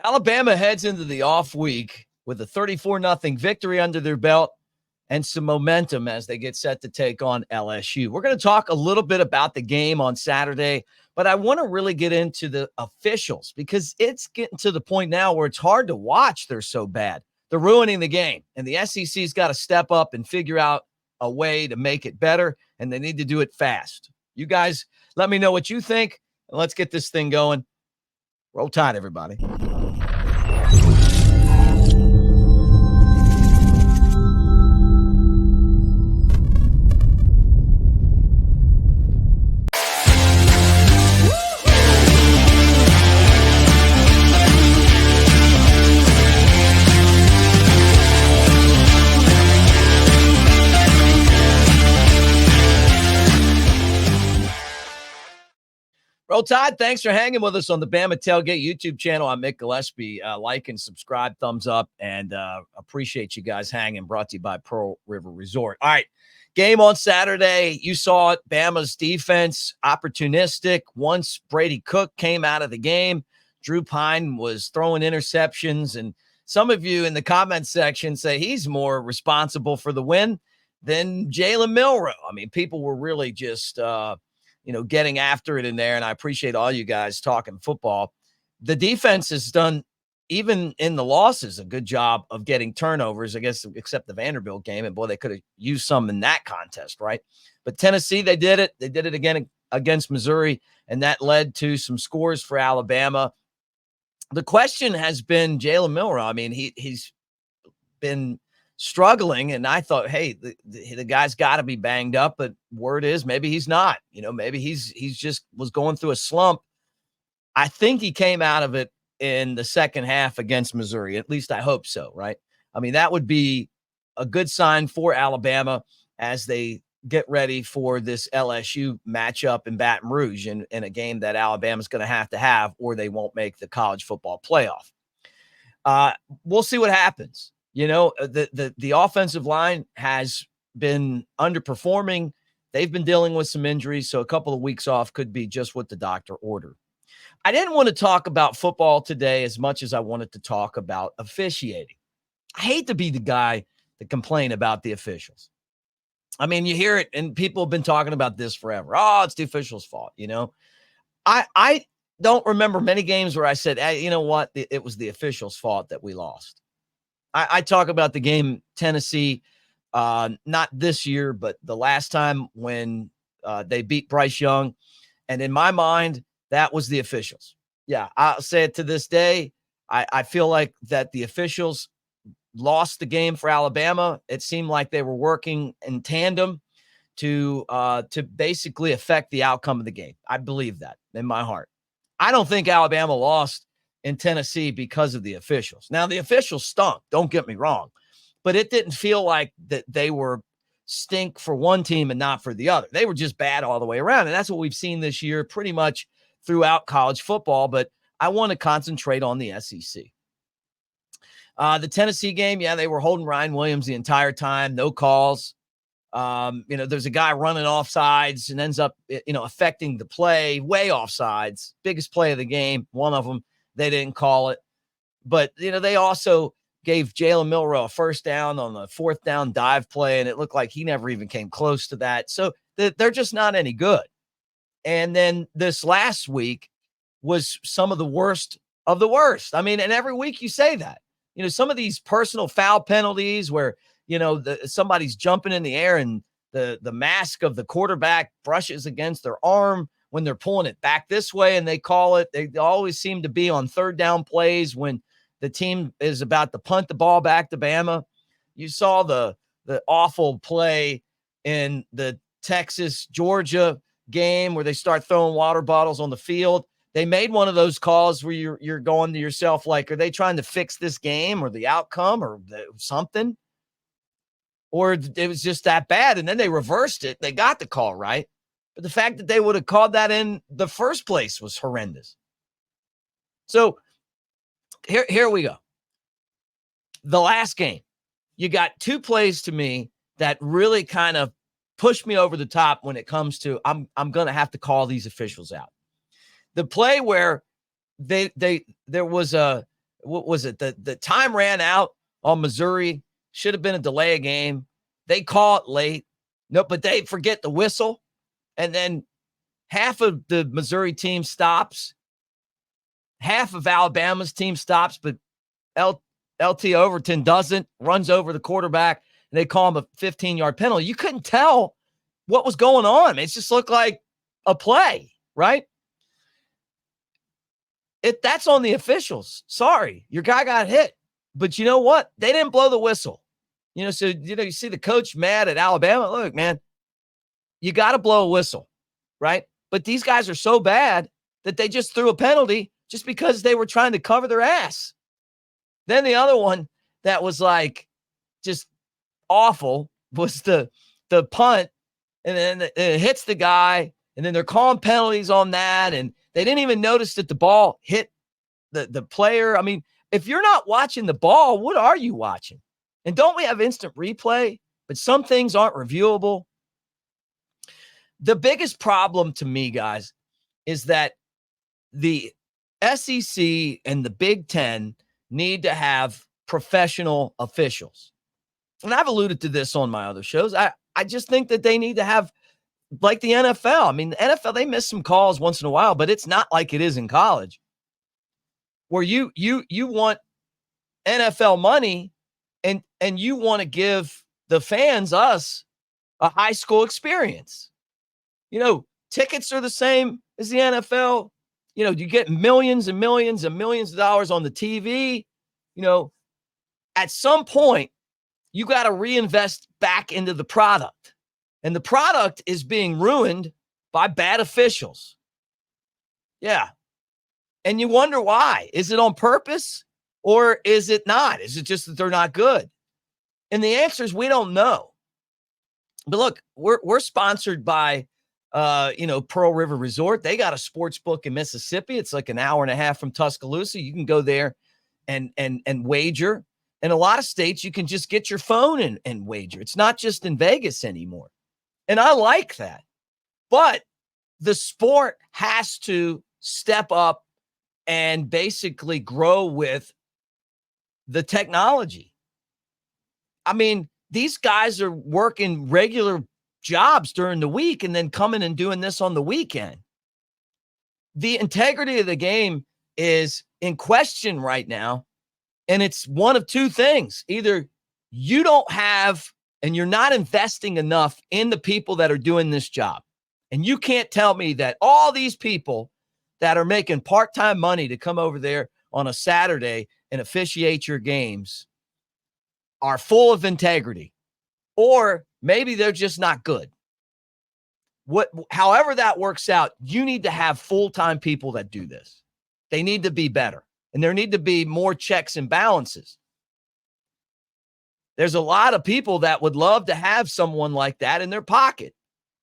Alabama heads into the off week with a 34-0 victory under their belt and some momentum as they get set to take on LSU. We're going to talk a little bit about the game on Saturday, but I want to really get into the officials because it's getting to the point now where it's hard to watch. They're so bad. They're ruining the game, and the SEC's got to step up and figure out a way to make it better, and they need to do it fast. You guys, let me know what you think, and let's get this thing going. Roll Tide, everybody. Roll Tide, thanks for hanging with us on the Bama Tailgate YouTube channel. I'm Mick Gillispie. Like and subscribe, thumbs up, and appreciate you guys hanging. Brought to you by Pearl River Resort. All right, game on Saturday. You saw it. Bama's defense, opportunistic. Once Brady Cook came out of the game, Drew Pine was throwing interceptions, and some of you in the comment section say he's more responsible for the win than Jalen Milroe. I mean, people were really just getting after it in there, and I appreciate all you guys talking football. The defense has done, even in the losses, a good job of getting turnovers, I guess, except the Vanderbilt game, and boy, they could have used some in that contest, right? But Tennessee, they did it. They did it again against Missouri, and that led to some scores for Alabama. The question has been Jalen Milroe. I mean, he's been struggling, and I thought, hey, the guy's got to be banged up, but word is maybe he's not. Maybe he's just was going through a slump. I think he came out of it in the second half against Missouri. At least I hope so, right? I mean, that would be a good sign for Alabama as they get ready for this LSU matchup in Baton Rouge in a game that Alabama's going to have, or they won't make the college football playoff. We'll see what happens. The offensive line has been underperforming. They've been dealing with some injuries, so a couple of weeks off could be just what the doctor ordered. I didn't want to talk about football today as much as I wanted to talk about officiating. I hate to be the guy to complain about the officials. I mean, you hear it, and people have been talking about this forever. Oh, it's the officials' fault, I don't remember many games where I said, hey, you know what? It was the officials' fault that we lost. I talk about the game Tennessee, not this year, but the last time when they beat Bryce Young. And in my mind, that was the officials. Yeah, I'll say it to this day. I feel like that the officials lost the game for Alabama. It seemed like they were working in tandem to basically affect the outcome of the game. I believe that in my heart. I don't think Alabama lost in Tennessee because of the officials. Now, the officials stunk, don't get me wrong, but it didn't feel like that they were stink for one team and not for the other. They were just bad all the way around, and that's what we've seen this year pretty much throughout college football, but I want to concentrate on the SEC. The Tennessee game, yeah, they were holding Ryan Williams the entire time, no calls. There's a guy running off sides and ends up, affecting the play, way off sides, biggest play of the game, one of them. They didn't call it. But, they also gave Jalen Milroe a first down on the fourth down dive play, and it looked like he never even came close to that. So they're just not any good. And then this last week was some of the worst of the worst. I mean, and every week you say that. Some of these personal foul penalties where, somebody's jumping in the air and the mask of the quarterback brushes against their arm when they're pulling it back this way and they call it. They always seem to be on third down plays when the team is about to punt the ball back to Bama. You saw the awful play in the Texas-Georgia game where they start throwing water bottles on the field. They made one of those calls where you're going to yourself like, are they trying to fix this game or the outcome or something? Or it was just that bad, and then they reversed it. They got the call right. But the fact that they would have called that in the first place was horrendous. So here we go. The last game, you got two plays to me that really kind of pushed me over the top when it comes to I'm going to have to call these officials out. The play where there was a what was it? The time ran out on Missouri. Should have been a delay of game. They call it late. No, but they forget the whistle. And then half of the Missouri team stops. Half of Alabama's team stops, but LT Overton doesn't, runs over the quarterback, and they call him a 15-yard penalty. You couldn't tell what was going on. It just looked like a play, right? That's on the officials. Sorry, your guy got hit. But you know what? They didn't blow the whistle. So, you see the coach mad at Alabama. Look, man, you got to blow a whistle, right? But these guys are so bad that they just threw a penalty just because they were trying to cover their ass. Then the other one that was like just awful was the punt, and then it hits the guy, and then they're calling penalties on that, and they didn't even notice that the ball hit the player. I mean, if you're not watching the ball, what are you watching? And don't we have instant replay? But some things aren't reviewable. The biggest problem to me, guys, is that the SEC and the Big Ten need to have professional officials. And I've alluded to this on my other shows. I just think that they need to have, like the NFL. I mean, the NFL, they miss some calls once in a while, but it's not like it is in college, where you want NFL money and you want to give the fans, us, a high school experience. Tickets are the same as the NFL. You get millions and millions and millions of dollars on the TV. At some point, you got to reinvest back into the product. And the product is being ruined by bad officials. Yeah. And you wonder why. Is it on purpose or is it not? Is it just that they're not good? And the answer is we don't know. But look, we're sponsored by Pearl River Resort. They got a sports book in Mississippi. It's like an hour and a half from Tuscaloosa. You can go there and wager. In a lot of states, you can just get your phone and wager. It's not just in Vegas anymore. And I like that. But the sport has to step up and basically grow with the technology. I mean, these guys are working regular jobs during the week and then coming and doing this on the weekend. The integrity of the game is in question right now. And it's one of two things. Either you don't have and you're not investing enough in the people that are doing this job. And you can't tell me that all these people that are making part-time money to come over there on a Saturday and officiate your games are full of integrity. Or maybe they're just not good. However that works out, you need to have full-time people that do this. They need to be better. And there need to be more checks and balances. There's a lot of people that would love to have someone like that in their pocket.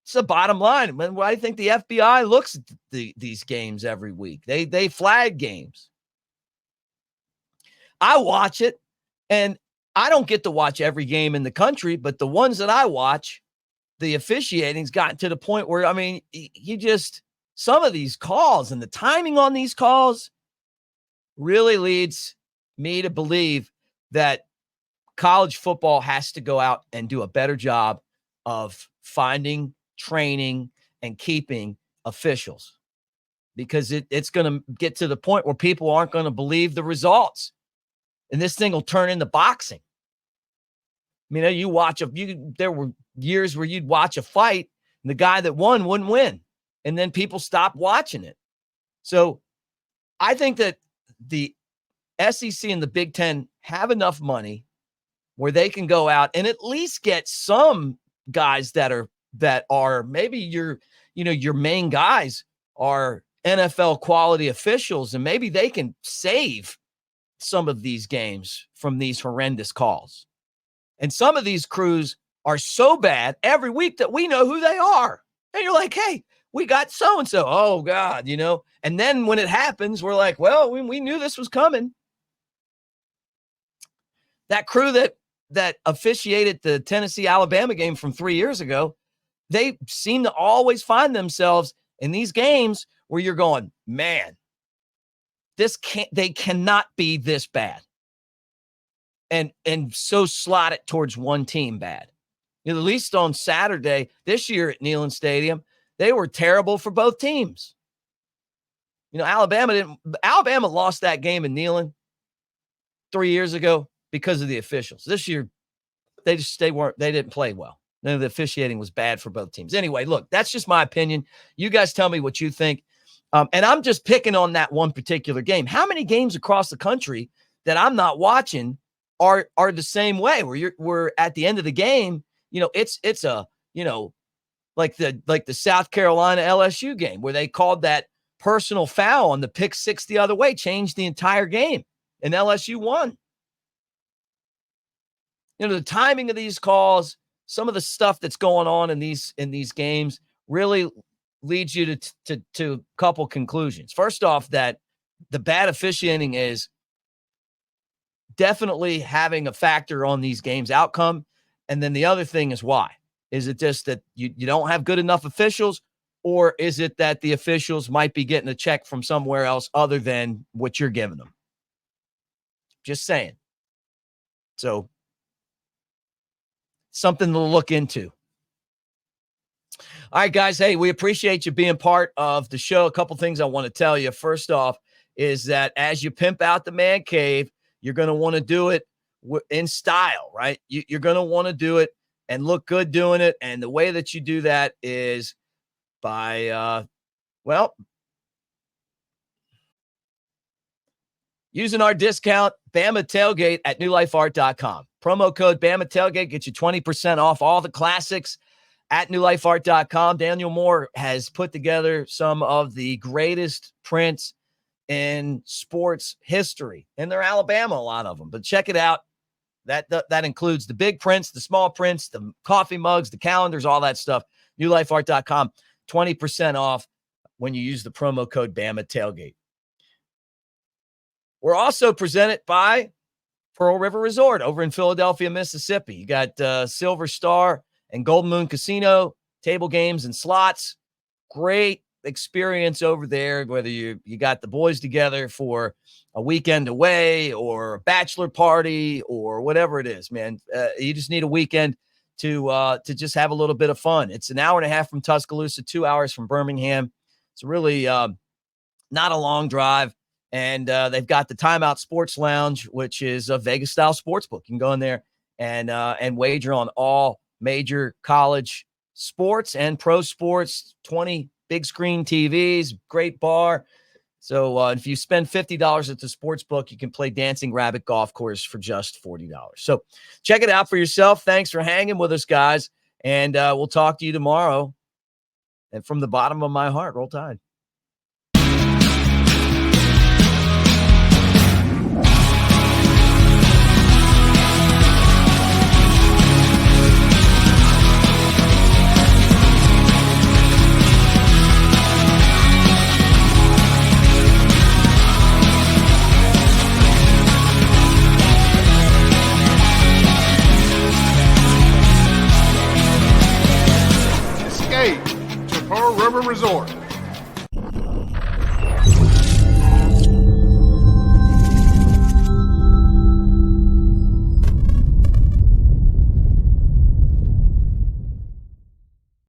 It's the bottom line. I think the FBI looks at these games every week. They flag games. I watch it, and I don't get to watch every game in the country, but the ones that I watch, the officiating's gotten to the point where, I mean, some of these calls and the timing on these calls really leads me to believe that college football has to go out and do a better job of finding, training, and keeping officials, because it's going to get to the point where people aren't going to believe the results. And this thing will turn into boxing. I mean, there were years where you'd watch a fight and the guy that won wouldn't win. And then people stopped watching it. So I think that the SEC and the Big Ten have enough money where they can go out and at least get some guys that are maybe your main guys are NFL quality officials, and maybe they can save some of these games from these horrendous calls. And some of these crews are so bad every week that we know who they are. And you're like, hey, we got so-and-so. Oh, God, And then when it happens, we're like, well, we knew this was coming. That crew that officiated the Tennessee-Alabama game from 3 years ago, they seem to always find themselves in these games where you're going, man, They cannot be this bad. And so slot it towards one team bad. At least on Saturday this year at Neyland Stadium, they were terrible for both teams. Alabama lost that game in Neyland 3 years ago because of the officials. This year, they didn't play well. None of the officiating was bad for both teams. Anyway, look, that's just my opinion. You guys tell me what you think. And I'm just picking on that one particular game. How many games across the country that I'm not watching are the same way, where we're at the end of the game, it's a, like the South Carolina LSU game where they called that personal foul on the pick six the other way, changed the entire game, and LSU won. The timing of these calls, some of the stuff that's going on in these games really leads you to a couple conclusions. First off, that the bad officiating is definitely having a factor on these games' outcome. And then the other thing is why. Is it just that you don't have good enough officials, or is it that the officials might be getting a check from somewhere else other than what you're giving them? Just saying. So, something to look into. All right, guys. Hey, we appreciate you being part of the show. A couple things I want to tell you. First off is that as you pimp out the man cave, you're going to want to do it in style, right? You're going to want to do it and look good doing it. And the way that you do that is by, using our discount, Bama Tailgate at newlifeart.com. Promo code Bama Tailgate gets you 20% off all the classics at newlifeart.com. Daniel Moore has put together some of the greatest prints in sports history, and they're Alabama, a lot of them, but check it out. That includes the big prints, the small prints, the coffee mugs, the calendars, all that stuff. newlifeart.com, 20% off when you use the promo code Bama Tailgate. We're also presented by Pearl River Resort over in Philadelphia, Mississippi. You got Silver Star and Golden Moon Casino, table games and slots. Great experience over there, whether you got the boys together for a weekend away or a bachelor party or whatever it is, man. You just need a weekend to just have a little bit of fun. It's an hour and a half from Tuscaloosa, 2 hours from Birmingham. It's really not a long drive. And they've got the Timeout Sports Lounge, which is a Vegas-style sports book. You can go in there and wager on all major college sports and pro sports, 20 big screen TVs, great bar. So if you spend $50 at the sports book, you can play Dancing Rabbit Golf Course for just $40. So check it out for yourself. Thanks for hanging with us, guys. And we'll talk to you tomorrow. And from the bottom of my heart, roll Tide. To Pearl River Resort.